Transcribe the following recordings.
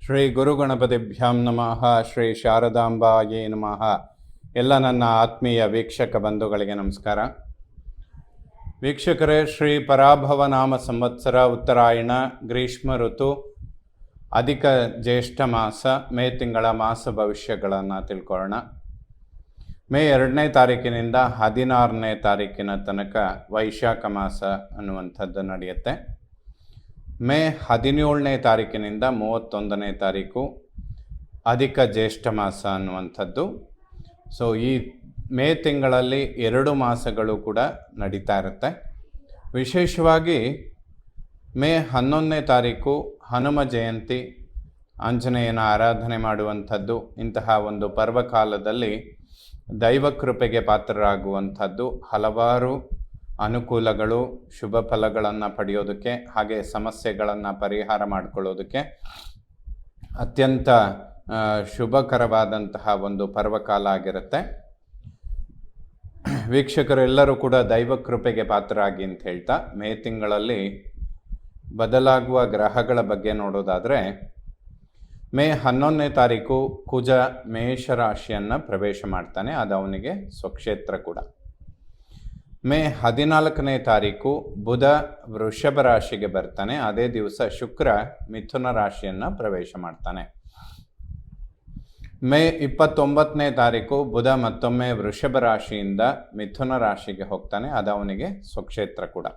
ಶ್ರೀ ಗುರುಗಣಪತಿಭ್ಯಾಂ ನಮಃ. ಶ್ರೀ ಶಾರದಾಂಬಾಯೇ ನಮಃ. ಎಲ್ಲ ನನ್ನ ಆತ್ಮೀಯ ವೀಕ್ಷಕ ಬಂಧುಗಳಿಗೆ ನಮಸ್ಕಾರ. ವೀಕ್ಷಕರೇ, ಶ್ರೀ ಪರಾಭವ ನಾಮ ಸಂವತ್ಸರ ಉತ್ತರಾಯಣ ಗ್ರೀಷ್ಮ ಋತು ಅಧಿಕ ಜ್ಯೇಷ್ಠ ಮಾಸ ಮೇ ತಿಂಗಳ ಮಾಸ ಭವಿಷ್ಯಗಳನ್ನು ತಿಳ್ಕೊಳ್ಳೋಣ. ಮೇ 2ನೇ ತಾರೀಕಿನಿಂದ 16ನೇ ತಾರೀಕಿನ ತನಕ ವೈಶಾಖ ಮಾಸ ಅನ್ನುವಂಥದ್ದು ನಡೆಯುತ್ತೆ. ಮೇ 17ನೇ ತಾರೀಕಿನಿಂದ 31ನೇ ತಾರೀಕು ಅಧಿಕ ಜ್ಯೇಷ್ಠ ಮಾಸ ಅನ್ನುವಂಥದ್ದು. ಸೊ ಈ ಮೇ ತಿಂಗಳಲ್ಲಿ 2 ಮಾಸಗಳು ಕೂಡ ನಡೀತಾ ಇರುತ್ತೆ. ವಿಶೇಷವಾಗಿ ಮೇ 11ನೇ ತಾರೀಕು ಹನುಮ ಜಯಂತಿ, ಆಂಜನೇಯನ ಆರಾಧನೆ ಮಾಡುವಂಥದ್ದು. ಇಂತಹ ಒಂದು ಪರ್ವಕಾಲದಲ್ಲಿ ದೈವಕೃಪೆಗೆ ಪಾತ್ರರಾಗುವಂಥದ್ದು, ಹಲವಾರು ಅನುಕೂಲಗಳು, ಶುಭ ಫಲಗಳನ್ನು ಪಡೆಯೋದಕ್ಕೆ, ಹಾಗೆ ಸಮಸ್ಯೆಗಳನ್ನು ಪರಿಹಾರ ಮಾಡಿಕೊಳ್ಳೋದಕ್ಕೆ ಅತ್ಯಂತ ಶುಭಕರವಾದಂತಹ ಒಂದು ಪರ್ವಕಾಲ ಆಗಿರುತ್ತೆ. ವೀಕ್ಷಕರೆಲ್ಲರೂ ಕೂಡ ದೈವಕೃಪೆಗೆ ಪಾತ್ರರಾಗಿ ಅಂತ ಹೇಳ್ತಾ, ಮೇ ತಿಂಗಳಲ್ಲಿ ಬದಲಾಗುವ ಗ್ರಹಗಳ ಬಗ್ಗೆ ನೋಡೋದಾದರೆ, ಮೇ 11ನೇ ತಾರೀಕು ಕುಜ ಮೇಷರಾಶಿಯನ್ನು ಪ್ರವೇಶ ಮಾಡ್ತಾನೆ. ಅದು ಅವನಿಗೆ ಸ್ವಕ್ಷೇತ್ರ ಕೂಡ. ಮೇ 14ನೇ ತಾರೀಕು ಬುಧ ವೃಷಭ ರಾಶಿಗೆ ಬರ್ತಾನೆ. ಅದೇ ದಿವಸ ಶುಕ್ರ ಮಿಥುನ ರಾಶಿಯನ್ನು ಪ್ರವೇಶ ಮಾಡ್ತಾನೆ. ಮೇ 29ನೇ ತಾರೀಕು ಬುಧ ಮತ್ತೊಮ್ಮೆ ವೃಷಭ ರಾಶಿಯಿಂದ ಮಿಥುನ ರಾಶಿಗೆ ಹೋಗ್ತಾನೆ. ಅದು ಅವನಿಗೆ ಸ್ವಕ್ಷೇತ್ರ ಕೂಡ.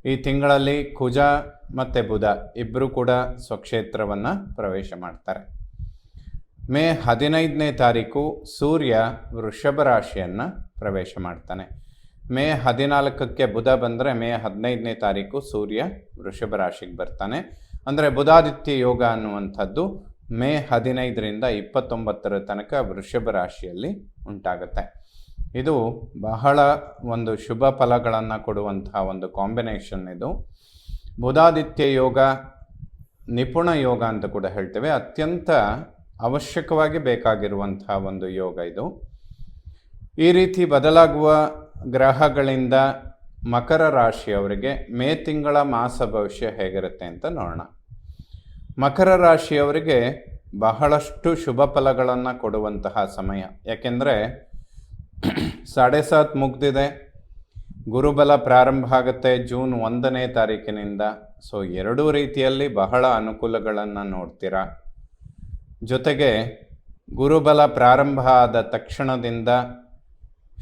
ಈ ತಿಂಗಳಲ್ಲಿ ಕುಜ ಮತ್ತು ಬುಧ ಇಬ್ಬರು ಕೂಡ ಸ್ವಕ್ಷೇತ್ರವನ್ನು ಪ್ರವೇಶ ಮಾಡ್ತಾರೆ. ಮೇ 15ನೇ ತಾರೀಕು ಸೂರ್ಯ ವೃಷಭ ರಾಶಿಯನ್ನು ಪ್ರವೇಶ ಮಾಡ್ತಾನೆ. ಮೇ 14ಕ್ಕೆ ಬುಧ ಬಂದರೆ ಮೇ 15ನೇ ತಾರೀಕು ಸೂರ್ಯ ವೃಷಭ ರಾಶಿಗೆ ಬರ್ತಾನೆ. ಅಂದರೆ ಬುಧಾದಿತ್ಯ ಯೋಗ ಅನ್ನುವಂಥದ್ದು ಮೇ 15ರಿಂದ 29ರ ತನಕ ವೃಷಭ ರಾಶಿಯಲ್ಲಿ ಉಂಟಾಗುತ್ತೆ. ಇದು ಬಹಳ ಒಂದು ಶುಭ ಫಲಗಳನ್ನು ಕೊಡುವಂತಹ ಒಂದು ಕಾಂಬಿನೇಷನ್. ಇದು ಬುಧಾದಿತ್ಯ ಯೋಗ, ನಿಪುಣ ಯೋಗ ಅಂತ ಕೂಡ ಹೇಳ್ತೇವೆ. ಅತ್ಯಂತ ಅವಶ್ಯಕವಾಗಿ ಬೇಕಾಗಿರುವಂತಹ ಒಂದು ಯೋಗ ಇದು. ಈ ರೀತಿ ಬದಲಾಗುವ ಗ್ರಹಗಳಿಂದ ಮಕರ ರಾಶಿಯವರಿಗೆ ಮೇ ತಿಂಗಳ ಮಾಸ ಭವಿಷ್ಯ ಹೇಗಿರುತ್ತೆ ಅಂತ ನೋಡೋಣ. ಮಕರ ರಾಶಿಯವರಿಗೆ ಬಹಳಷ್ಟು ಶುಭ ಫಲಗಳನ್ನು ಕೊಡುವಂತಹ ಸಮಯ. ಯಾಕೆಂದರೆ 7.5 ಮುಗ್ದಿದೆ, ಗುರುಬಲ ಪ್ರಾರಂಭ ಆಗುತ್ತೆ ಜೂನ್ 1ನೇ ತಾರೀಕಿನಿಂದ. ಸೊ 2 ರೀತಿಯಲ್ಲಿ ಬಹಳ ಅನುಕೂಲಗಳನ್ನು ನೋಡ್ತೀರಾ. ಜೊತೆಗೆ ಗುರುಬಲ ಪ್ರಾರಂಭ ಆದ ತಕ್ಷಣದಿಂದ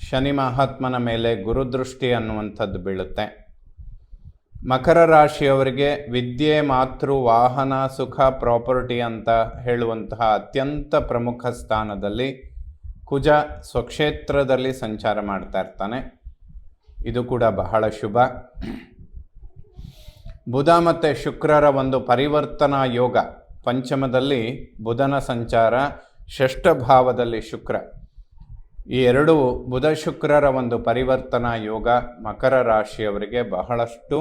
ಶನಿ ಮಹಾತ್ಮನ ಮೇಲೆ ಗುರುದೃಷ್ಟಿ ಅನ್ನುವಂಥದ್ದು ಬೀಳುತ್ತೆ. ಮಕರ ರಾಶಿಯವರಿಗೆ ವಿದ್ಯೆ, ಮಾತೃ, ವಾಹನ, ಸುಖ, ಪ್ರಾಪರ್ಟಿ ಅಂತ ಹೇಳುವಂತಹ ಅತ್ಯಂತ ಪ್ರಮುಖ ಸ್ಥಾನದಲ್ಲಿ ಕುಜ ಸ್ವಕ್ಷೇತ್ರದಲ್ಲಿ ಸಂಚಾರ ಮಾಡ್ತಾ ಇರ್ತಾನೆ. ಇದು ಕೂಡ ಬಹಳ ಶುಭ. ಬುಧ ಮತ್ತು ಶುಕ್ರರ ಒಂದು ಪರಿವರ್ತನಾ ಯೋಗ, ಪಂಚಮದಲ್ಲಿ ಬುಧನ ಸಂಚಾರ, ಷಷ್ಠ ಭಾವದಲ್ಲಿ ಶುಕ್ರ, ಈ 2 ಬುಧ ಶುಕ್ರರ ಒಂದು ಪರಿವರ್ತನಾ ಯೋಗ ಮಕರ ರಾಶಿಯವರಿಗೆ ಬಹಳಷ್ಟು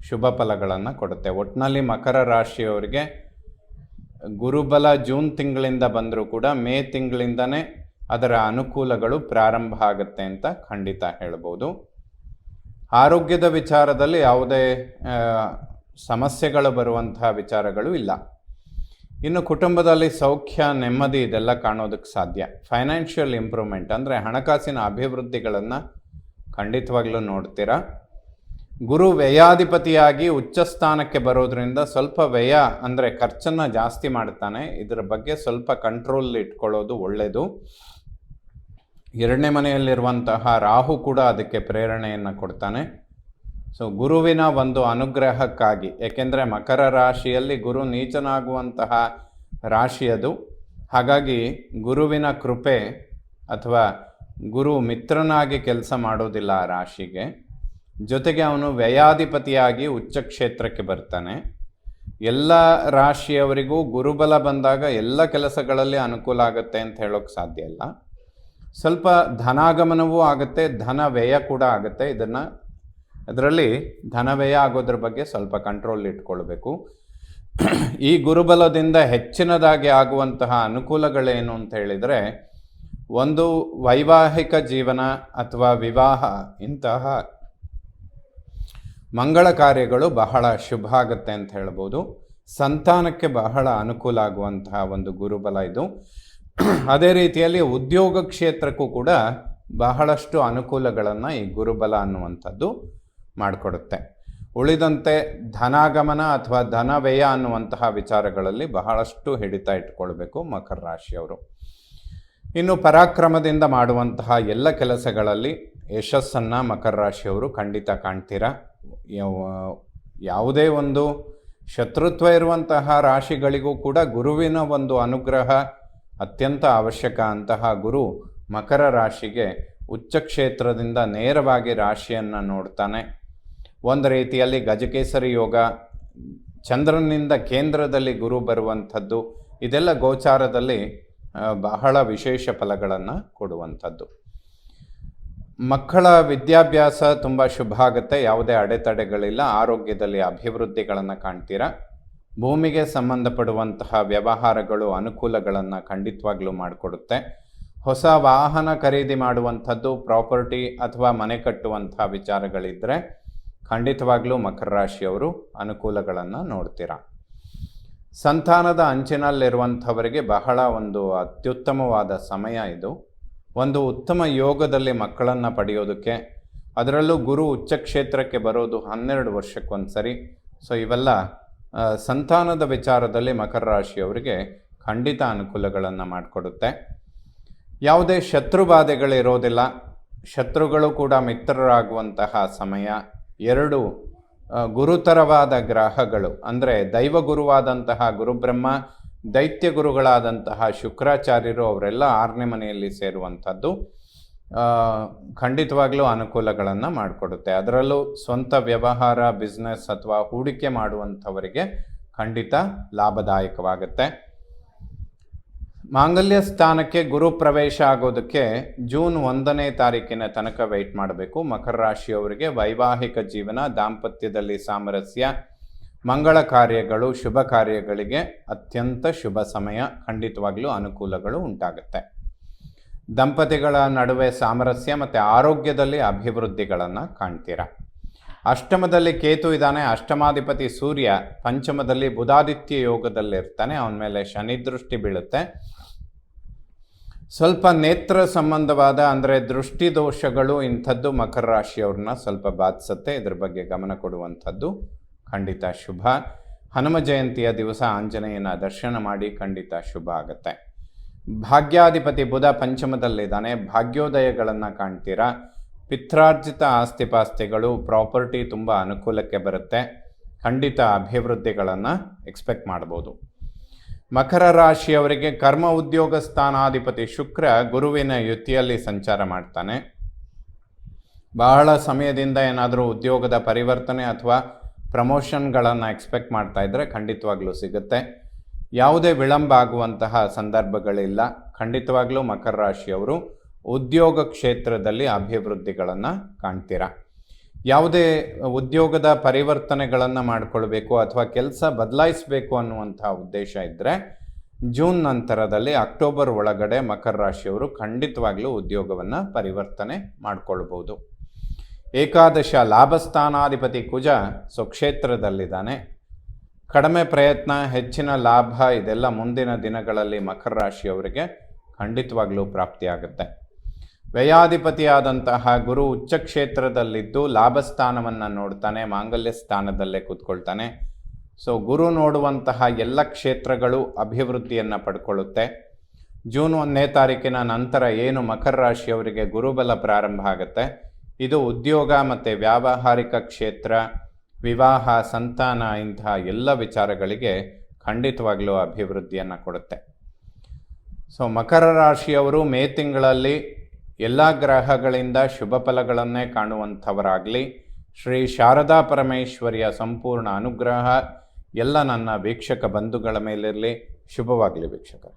ಶುಭ ಫಲಗಳನ್ನು ಕೊಡುತ್ತೆ. ಒಟ್ಟಿನಲ್ಲಿ ಮಕರ ರಾಶಿಯವರಿಗೆ ಗುರುಬಲ ಜೂನ್ ತಿಂಗಳಿಂದ ಬಂದರೂ ಕೂಡ ಮೇ ತಿಂಗಳಿಂದನೇ ಅದರ ಅನುಕೂಲಗಳು ಪ್ರಾರಂಭ ಆಗುತ್ತೆ ಅಂತ ಖಂಡಿತ ಹೇಳ್ಬೋದು. ಆರೋಗ್ಯದ ವಿಚಾರದಲ್ಲಿ ಯಾವುದೇ ಸಮಸ್ಯೆಗಳು ಬರುವಂತಹ ವಿಚಾರಗಳು ಇಲ್ಲ. ಇನ್ನು ಕುಟುಂಬದಲ್ಲಿ ಸೌಖ್ಯ, ನೆಮ್ಮದಿ ಇದೆಲ್ಲ ಕಾಣೋದಕ್ಕೆ ಸಾಧ್ಯ. ಫೈನಾನ್ಷಿಯಲ್ ಇಂಪ್ರೂವ್ಮೆಂಟ್ ಅಂದರೆ ಹಣಕಾಸಿನ ಅಭಿವೃದ್ಧಿಗಳನ್ನು ಖಂಡಿತವಾಗ್ಲೂ ನೋಡ್ತೀರಾ. ಗುರು ವ್ಯಯಾಧಿಪತಿಯಾಗಿ ಉಚ್ಚ ಸ್ಥಾನಕ್ಕೆ ಬರೋದ್ರಿಂದ ಸ್ವಲ್ಪ ವ್ಯಯ ಅಂದರೆ ಖರ್ಚನ್ನು ಜಾಸ್ತಿ ಮಾಡ್ತಾನೆ. ಇದರ ಬಗ್ಗೆ ಸ್ವಲ್ಪ ಕಂಟ್ರೋಲ್ ಇಟ್ಕೊಳ್ಳೋದು ಒಳ್ಳೆಯದು. 2ನೇ ಮನೆಯಲ್ಲಿರುವಂತಹ ರಾಹು ಕೂಡ ಅದಕ್ಕೆ ಪ್ರೇರಣೆಯನ್ನು ಕೊಡ್ತಾನೆ. ಸೊ ಗುರುವಿನ ಒಂದು ಅನುಗ್ರಹಕ್ಕಾಗಿ, ಏಕೆಂದರೆ ಮಕರ ರಾಶಿಯಲ್ಲಿ ಗುರು ನೀಚನಾಗುವಂತಹ ರಾಶಿ ಅದು. ಹಾಗಾಗಿ ಗುರುವಿನ ಕೃಪೆ ಅಥವಾ ಗುರು ಮಿತ್ರನಾಗಿ ಕೆಲಸ ಮಾಡೋದಿಲ್ಲ ಆ ರಾಶಿಗೆ. ಜೊತೆಗೆ ಅವನು ವ್ಯಯಾಧಿಪತಿಯಾಗಿ ಉಚ್ಚ ಕ್ಷೇತ್ರಕ್ಕೆ ಬರ್ತಾನೆ. ಎಲ್ಲ ರಾಶಿಯವರಿಗೂ ಗುರುಬಲ ಬಂದಾಗ ಎಲ್ಲ ಕೆಲಸಗಳಲ್ಲಿ ಅನುಕೂಲ ಆಗುತ್ತೆ ಅಂತ ಹೇಳೋಕ್ಕೆ ಸಾಧ್ಯ ಇಲ್ಲ. ಸ್ವಲ್ಪ ಧನಾಗಮನವೂ ಆಗುತ್ತೆ, ಧನ ವ್ಯಯ ಕೂಡ ಆಗುತ್ತೆ. ಅದರಲ್ಲಿ ಧನ ವ್ಯಯ ಆಗೋದ್ರ ಬಗ್ಗೆ ಸ್ವಲ್ಪ ಕಂಟ್ರೋಲ್ ಇಟ್ಕೊಳ್ಬೇಕು. ಈ ಗುರುಬಲದಿಂದ ಹೆಚ್ಚಿನದಾಗಿ ಆಗುವಂತಹ ಅನುಕೂಲಗಳೇನು ಅಂತ ಹೇಳಿದರೆ, ಒಂದು ವೈವಾಹಿಕ ಜೀವನ ಅಥವಾ ವಿವಾಹ, ಇಂತಹ ಮಂಗಳ ಕಾರ್ಯಗಳು ಬಹಳ ಶುಭ ಆಗುತ್ತೆ ಅಂತ ಹೇಳ್ಬೋದು. ಸಂತಾನಕ್ಕೆ ಬಹಳ ಅನುಕೂಲ ಆಗುವಂತಹ ಒಂದು ಗುರುಬಲ ಇದು. ಅದೇ ರೀತಿಯಲ್ಲಿ ಉದ್ಯೋಗ ಕ್ಷೇತ್ರಕ್ಕೂ ಕೂಡ ಬಹಳಷ್ಟು ಅನುಕೂಲಗಳನ್ನು ಈ ಗುರುಬಲ ಅನ್ನುವಂಥದ್ದು ಮಾಡಿಕೊಡುತ್ತೆ. ಉಳಿದಂತೆ ಧನಾಗಮನ ಅಥವಾ ಧನ ವ್ಯಯ ಅನ್ನುವಂತಹ ವಿಚಾರಗಳಲ್ಲಿ ಬಹಳಷ್ಟು ಹಿಡಿತ ಇಟ್ಕೊಳ್ಬೇಕು ಮಕರ ರಾಶಿಯವರು. ಇನ್ನು ಪರಾಕ್ರಮದಿಂದ ಮಾಡುವಂತಹ ಎಲ್ಲ ಕೆಲಸಗಳಲ್ಲಿ ಯಶಸ್ಸನ್ನು ಮಕರ ರಾಶಿಯವರು ಖಂಡಿತ ಕಾಣ್ತೀರಾ. ಯಾವುದೇ ಒಂದು ಶತ್ರುತ್ವ ಇರುವಂತಹ ರಾಶಿಗಳಿಗೂ ಕೂಡ ಗುರುವಿನ ಒಂದು ಅನುಗ್ರಹ ಅತ್ಯಂತ ಅವಶ್ಯಕ. ಅಂತಹ ಗುರು ಮಕರ ರಾಶಿಗೆ ಉಚ್ಚ ಕ್ಷೇತ್ರದಿಂದ ನೇರವಾಗಿ ರಾಶಿಯನ್ನು ನೋಡ್ತಾನೆ. ಒಂದು ರೀತಿಯಲ್ಲಿ ಗಜಕೇಸರಿ ಯೋಗ, ಚಂದ್ರನಿಂದ ಕೇಂದ್ರದಲ್ಲಿ ಗುರು ಬರುವಂಥದ್ದು, ಇದೆಲ್ಲ ಗೋಚಾರದಲ್ಲಿ ಬಹಳ ವಿಶೇಷ ಫಲಗಳನ್ನು ಕೊಡುವಂಥದ್ದು. ಮಕ್ಕಳ ವಿದ್ಯಾಭ್ಯಾಸ ತುಂಬ ಶುಭ ಆಗುತ್ತೆ, ಯಾವುದೇ ಅಡೆತಡೆಗಳಿಲ್ಲ. ಆರೋಗ್ಯದಲ್ಲಿ ಅಭಿವೃದ್ಧಿಗಳನ್ನು ಕಾಣ್ತೀರಾ. ಭೂಮಿಗೆ ಸಂಬಂಧಪಡುವಂತಹ ವ್ಯವಹಾರಗಳು ಅನುಕೂಲಗಳನ್ನು ಖಂಡಿತವಾಗ್ಲೂ ಮಾಡಿಕೊಡುತ್ತೆ. ಹೊಸ ವಾಹನ ಖರೀದಿ ಮಾಡುವಂಥದ್ದು, ಪ್ರಾಪರ್ಟಿ ಅಥವಾ ಮನೆ ಕಟ್ಟುವಂತಹ ವಿಚಾರಗಳಿದ್ದರೆ ಖಂಡಿತವಾಗ್ಲೂ ಮಕರ ರಾಶಿಯವರು ಅನುಕೂಲಗಳನ್ನು ನೋಡ್ತೀರಾ. ಸಂತಾನದ ಅಂಚಿನಲ್ಲಿರುವಂಥವರಿಗೆ ಬಹಳ ಒಂದು ಅತ್ಯುತ್ತಮವಾದ ಸಮಯ ಇದು. ಒಂದು ಉತ್ತಮ ಯೋಗದಲ್ಲಿ ಮಕ್ಕಳನ್ನು ಪಡೆಯೋದಕ್ಕೆ, ಅದರಲ್ಲೂ ಗುರು ಉಚ್ಚ ಕ್ಷೇತ್ರಕ್ಕೆ ಬರೋದು 12 ವರ್ಷಕ್ಕೊಂದು ಸರಿ. ಸೊ ಇವೆಲ್ಲ ಸಂತಾನದ ವಿಚಾರದಲ್ಲಿ ಮಕರ ರಾಶಿಯವರಿಗೆ ಖಂಡಿತ ಅನುಕೂಲಗಳನ್ನು ಮಾಡಿಕೊಡುತ್ತೆ. ಯಾವುದೇ ಶತ್ರುಬಾಧೆಗಳಿರೋದಿಲ್ಲ. ಶತ್ರುಗಳು ಕೂಡ ಮಿತ್ರರಾಗುವಂತಹ ಸಮಯ. 2 ಗುರುತರವಾದ ಗ್ರಹಗಳು ಅಂದರೆ ದೈವ ಗುರುವಾದಂತಹ ಗುರುಬ್ರಹ್ಮ, ದೈತ್ಯ ಗುರುಗಳಾದಂತಹ ಶುಕ್ರಾಚಾರ್ಯರು ಅವರೆಲ್ಲ 6ನೇ ಮನೆಯಲ್ಲಿ ಸೇರುವಂಥದ್ದು ಖಂಡಿತವಾಗ್ಲೂ ಅನುಕೂಲಗಳನ್ನು ಮಾಡಿಕೊಡುತ್ತೆ. ಅದರಲ್ಲೂ ಸ್ವಂತ ವ್ಯವಹಾರ, ಬಿಸ್ನೆಸ್ ಅಥವಾ ಹೂಡಿಕೆ ಮಾಡುವಂಥವರಿಗೆ ಖಂಡಿತ ಲಾಭದಾಯಕವಾಗುತ್ತೆ. ಮಾಂಗಲ್ಯ ಸ್ಥಾನಕ್ಕೆ ಗುರು ಪ್ರವೇಶ ಆಗೋದಕ್ಕೆ ಜೂನ್ 1ನೇ ತಾರೀಕಿನ ತನಕ ವೆಯ್ಟ್ ಮಾಡಬೇಕು. ಮಕರ ರಾಶಿಯವರಿಗೆ ವೈವಾಹಿಕ ಜೀವನ, ದಾಂಪತ್ಯದಲ್ಲಿ ಸಾಮರಸ್ಯ, ಮಂಗಳ ಕಾರ್ಯಗಳು, ಶುಭ ಕಾರ್ಯಗಳಿಗೆ ಅತ್ಯಂತ ಶುಭ ಸಮಯ. ಖಂಡಿತವಾಗ್ಲೂ ಅನುಕೂಲಗಳು ಉಂಟಾಗುತ್ತೆ. ದಂಪತಿಗಳ ನಡುವೆ ಸಾಮರಸ್ಯ ಮತ್ತು ಆರೋಗ್ಯದಲ್ಲಿ ಅಭಿವೃದ್ಧಿಗಳನ್ನು ಕಾಣ್ತೀರಾ. ಅಷ್ಟಮದಲ್ಲಿ ಕೇತು ಇದ್ದಾನೆ. ಅಷ್ಟಮಾಧಿಪತಿ ಸೂರ್ಯ ಪಂಚಮದಲ್ಲಿ ಬುಧಾದಿತ್ಯ ಯೋಗದಲ್ಲಿರ್ತಾನೆ. ಅವನ ಮೇಲೆ ಶನಿ ದೃಷ್ಟಿ ಬೀಳುತ್ತೆ. ಸ್ವಲ್ಪ ನೇತ್ರ ಸಂಬಂಧವಾದ ಅಂದರೆ ದೃಷ್ಟಿ ದೋಷಗಳು ಇಂಥದ್ದು ಮಕರ ರಾಶಿಯವ್ರನ್ನ ಸ್ವಲ್ಪ ಬಾಧಿಸುತ್ತೆ. ಇದ್ರ ಬಗ್ಗೆ ಗಮನ ಕೊಡುವಂಥದ್ದು ಖಂಡಿತ ಶುಭ. ಹನುಮ ಜಯಂತಿಯ ದಿವಸ ಆಂಜನೇಯನ ದರ್ಶನ ಮಾಡಿ, ಖಂಡಿತ ಶುಭ ಆಗುತ್ತೆ. ಭಾಗ್ಯಾಧಿಪತಿ ಬುಧ ಪಂಚಮದಲ್ಲಿದ್ದಾನೆ. ಭಾಗ್ಯೋದಯಗಳನ್ನು ಕಾಣ್ತೀರಾ. ಪಿತ್ರಾರ್ಜಿತ ಆಸ್ತಿಪಾಸ್ತಿಗಳು, ಪ್ರಾಪರ್ಟಿ ತುಂಬ ಅನುಕೂಲಕ್ಕೆ ಬರುತ್ತೆ. ಖಂಡಿತ ಅಭಿವೃದ್ಧಿಗಳನ್ನು ಎಕ್ಸ್ಪೆಕ್ಟ್ ಮಾಡ್ಬೋದು. ಮಕರ ರಾಶಿಯವರಿಗೆ ಕರ್ಮ ಉದ್ಯೋಗ ಸ್ಥಾನಾಧಿಪತಿ ಶುಕ್ರ ಗುರುವಿನ ಯುತಿಯಲ್ಲಿ ಸಂಚಾರ ಮಾಡ್ತಾನೆ. ಬಹಳ ಸಮಯದಿಂದ ಏನಾದರೂ ಉದ್ಯೋಗದ ಪರಿವರ್ತನೆ ಅಥವಾ ಪ್ರಮೋಷನ್ಗಳನ್ನು ಎಕ್ಸ್ಪೆಕ್ಟ್ ಮಾಡ್ತಾ ಇದ್ದರೆ ಖಂಡಿತವಾಗ್ಲೂ ಸಿಗುತ್ತೆ. ಯಾವುದೇ ವಿಳಂಬ ಆಗುವಂತಹ ಸಂದರ್ಭಗಳಿಲ್ಲ. ಖಂಡಿತವಾಗ್ಲೂ ಮಕರ ರಾಶಿಯವರು ಉದ್ಯೋಗ ಕ್ಷೇತ್ರದಲ್ಲಿ ಅಭಿವೃದ್ಧಿಗಳನ್ನು ಕಾಣ್ತೀರಾ. ಯಾವುದೇ ಉದ್ಯೋಗದ ಪರಿವರ್ತನೆಗಳನ್ನು ಮಾಡಿಕೊಳ್ಬೇಕು ಅಥವಾ ಕೆಲಸ ಬದಲಾಯಿಸಬೇಕು ಅನ್ನುವಂಥ ಉದ್ದೇಶ ಇದ್ದರೆ ಜೂನ್ ನಂತರದಲ್ಲಿ ಅಕ್ಟೋಬರ್ ಒಳಗಡೆ ಮಕರ ರಾಶಿಯವರು ಖಂಡಿತವಾಗ್ಲೂ ಉದ್ಯೋಗವನ್ನು ಪರಿವರ್ತನೆ ಮಾಡಿಕೊಳ್ಬೋದು. ಏಕಾದಶ ಲಾಭಸ್ಥಾನಾಧಿಪತಿ ಕುಜ ಸ್ವಕ್ಷೇತ್ರದಲ್ಲಿದ್ದಾನೆ. ಕಡಿಮೆ ಪ್ರಯತ್ನ, ಹೆಚ್ಚಿನ ಲಾಭ, ಇದೆಲ್ಲ ಮುಂದಿನ ದಿನಗಳಲ್ಲಿ ಮಕರ ರಾಶಿಯವರಿಗೆ ಖಂಡಿತವಾಗ್ಲೂ ಪ್ರಾಪ್ತಿಯಾಗುತ್ತೆ. ವ್ಯಯಾಧಿಪತಿಯಾದಂತಹ ಗುರು ಉಚ್ಚ ಕ್ಷೇತ್ರದಲ್ಲಿದ್ದು ಲಾಭಸ್ಥಾನವನ್ನು ನೋಡ್ತಾನೆ, ಮಾಂಗಲ್ಯ ಸ್ಥಾನದಲ್ಲೇ ಕೂತ್ಕೊಳ್ತಾನೆ. ಸೊ ಗುರು ನೋಡುವಂತಹ ಎಲ್ಲ ಕ್ಷೇತ್ರಗಳು ಅಭಿವೃದ್ಧಿಯನ್ನು ಪಡ್ಕೊಳ್ಳುತ್ತೆ. ಜೂನ್ 1ನೇ ತಾರೀಕಿನ ನಂತರ ಏನು ಮಕರ ರಾಶಿಯವರಿಗೆ ಗುರುಬಲ ಪ್ರಾರಂಭ ಆಗುತ್ತೆ, ಇದು ಉದ್ಯೋಗ ಮತ್ತು ವ್ಯಾವಹಾರಿಕ ಕ್ಷೇತ್ರ, ವಿವಾಹ, ಸಂತಾನ, ಇಂತಹ ಎಲ್ಲ ವಿಚಾರಗಳಿಗೆ ಖಂಡಿತವಾಗ್ಲೂ ಅಭಿವೃದ್ಧಿಯನ್ನು ಕೊಡುತ್ತೆ. ಸೊ ಮಕರ ರಾಶಿಯವರು ಮೇ ತಿಂಗಳಲ್ಲಿ ಎಲ್ಲ ಗ್ರಹಗಳಿಂದ ಶುಭ ಫಲಗಳನ್ನೇ ಕಾಣುವಂಥವರಾಗಲಿ. ಶ್ರೀ ಶಾರದಾ ಪರಮೇಶ್ವರಿಯ ಸಂಪೂರ್ಣ ಅನುಗ್ರಹ ಎಲ್ಲ ನನ್ನ ವೀಕ್ಷಕ ಬಂಧುಗಳ ಮೇಲಿರಲಿ. ಶುಭವಾಗಲಿ ವೀಕ್ಷಕರು.